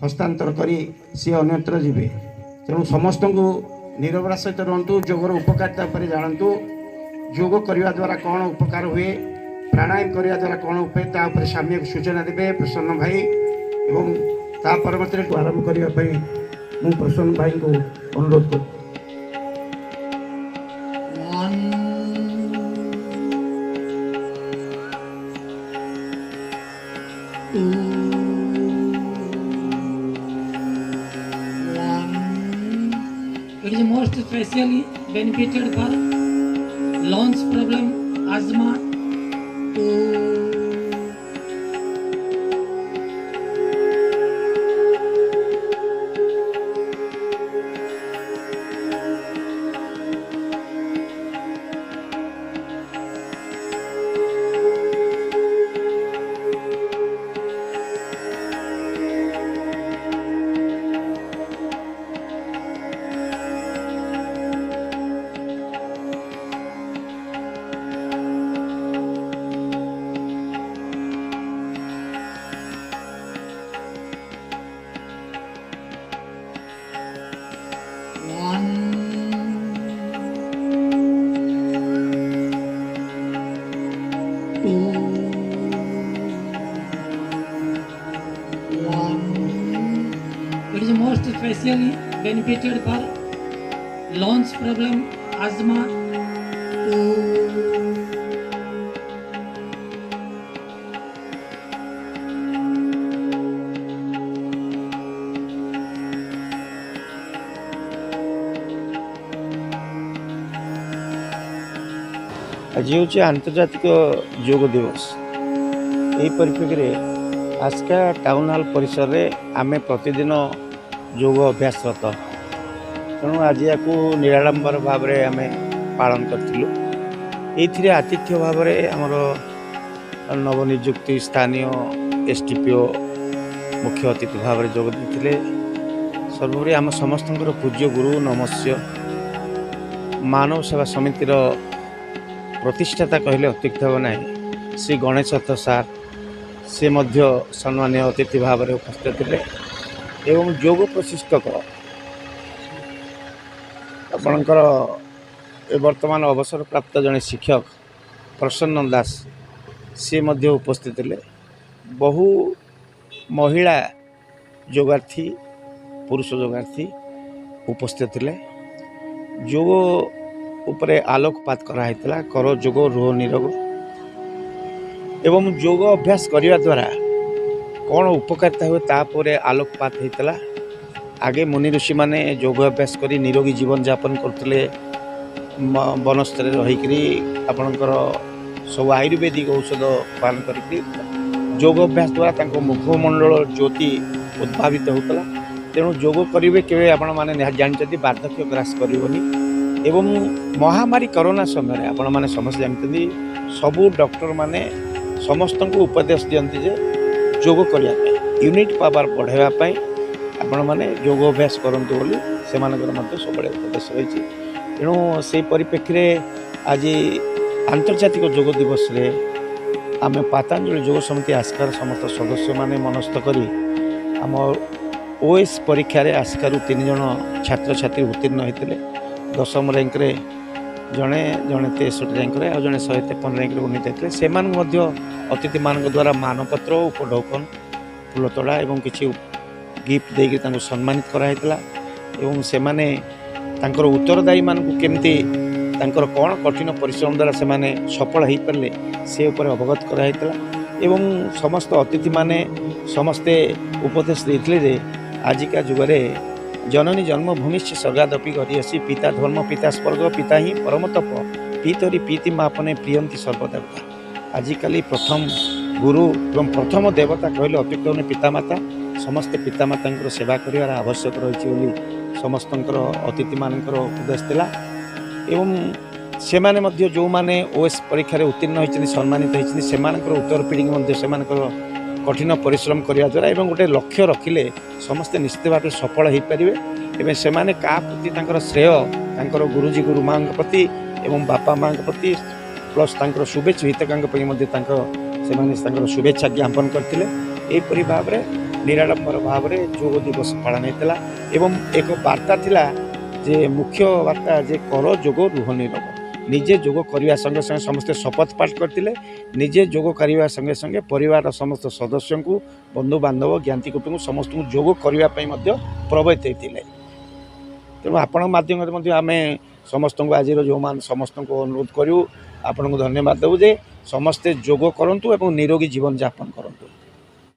हस्तांतर करी सी अन्यत्र जीवे। तेणु समस्त को निरवरा सहित रुहतु, जोगर उपकारिता पर जानतु। योग करने द्वारा कौन उपकार हुए, प्राणायाम करने द्वारा कौन उपाय साम्यक सूचना देवे प्रसन्न भाई। एवं ता परवर्ती आरंभ करने मु प्रसन्न भाई को अनुरोध कर। It is most especially benefited for lungs problem, asthma, It is most especially benefited for lungs problem, asthma, आज हूँ आंतर्जातिक योग दिवस। यही परिप्रेक्षी में आस्का टाउन हॉल परिसर में आम प्रतिदिन योग अभ्यासरत, तेणु आज या निराडंबर भाव में आम पालन करूँ। ये आतिथ्य भाव में आमर नवनिजुक्ति स्थानीय एसडीपीओ मुख्य अतिथि भाव में जोग देते। सर्वोपरि आम समस्त पूज्य गुरु नमस्य मानव सेवा समितिर प्रतिष्ठाता कहले अत्युक्त हे ना, श्री गणेश दत्त सार से मध्य सम्मानीय अतिथि भाव में उपस्थित थे। एवं योग प्रशिक्षक आपणकर वर्तमान अवसर प्राप्त जड़े शिक्षक प्रसन्न दास से मध्य उपस्थित थे। बहु महिला योगार्थी पुरुष योगार्थी उपस्थित थे। योग उपरे आलोकपात कराइला, कर योग रुह निरोग एवं योग अभ्यास करने द्वारा कौन उपकारिता हुए तापर आलोकपात होता। आगे मुनि ऋषि मैंने योग अभ्यास कर निरोगी जीवन यापन करते, वनस्तर रहीकि आपणकर सब आयुर्वेदिक औषध पान कर योग अभ्यास द्वारा मुखमंडल ज्योति उद्भावित होता। तेणु योग करेंगे केवे आपण मैंने जानते बार्धक्य ग्रास करनी। एवं महामारी कोरोना समय आपण मैंने समस्त जानते सबू डॉक्टर माने समस्त को उपदेश दियंती जे योग करने यूनिट पावर बढ़ावाई आपण मैंने योग अभ्यास करंतु बोली से सब उपदेश रही। तेणु से परिप्रेक्षी में आज आंतर्जातिक योग दिवस रे आम पातंजलि योग समिति आस्कार समस्त सदस्य माने मनस्थ करी आम ओएस परीक्षा रे आस्कार 3 जन छात्र छात्री उत्तीर्ण होते। 10म रैंक रे जड़े जड़े 63 रैंक रे और जड़े 153 रैंक रे उन्नीत होते। से अतिथि मान द्वारा मानपत्र उपढौकन फूलतोड़ा एवं किसी गिफ्ट देकर सम्मानित कराइला। एवं से उत्तरदायी मान केमती कौन कठिन परिश्रम द्वारा से सफल हो पारे से अवगत कराइला। एवं समस्त अतिथि माने समस्ते उपदेश देते आजिका जुगरे जननी जन्मभूमि स्वर्गादपि गरियसी पिता धर्म पिता स्वर्ग पिता ही परम तप पीतरी पीति मापने प्रियंती सर्वदेवता। आजिकल प्रथम गुरु एवं प्रथम देवता कहले अत्युक्त होने पितामाता। समस्ते पितामाता सेवा करार आवश्यक रही समस्त अतिथि मान उपदेश दिला। एवं से माने जो माने ओएस परीक्षा उत्तीर्ण होती सम्मानित होती से उत्तर पीढ़ी से कठिन परिश्रम करने द्वारा एवं गोटे लक्ष्य रखिले समस्ते निश्चित भाव सफल हो पारे। एवं से क्या प्रति श्रेय गुरुजी गुरु माँ प्रति एवं बापा माँ प्रति प्लस शुभेच्छा हितकांक शुभेच्छा ज्ञापन करते। यहपरी भाव में निराडंबर भाव में जोग दिवस पालन होता एवं एक वार्ता थिला जे मुख्य वार्ता जे कर जोग रुह निरोग निजे जोग करने संगे संगे समस्ते शपथ पाठ करते निजे जोग करने संगे संगे परिवार समस्त सदस्य को बंधु बांधव ज्ञाति कुटुंब समस्त जोग करने प्रवृत्त होते तेणु आपण मध्यम आम समस्त को आज जो मान समस्त को अनुरोध करूँ आपण को धन्यवाद देवु जे समस्ते जोग करूँ और निरोगी जीवन यापन करूँ।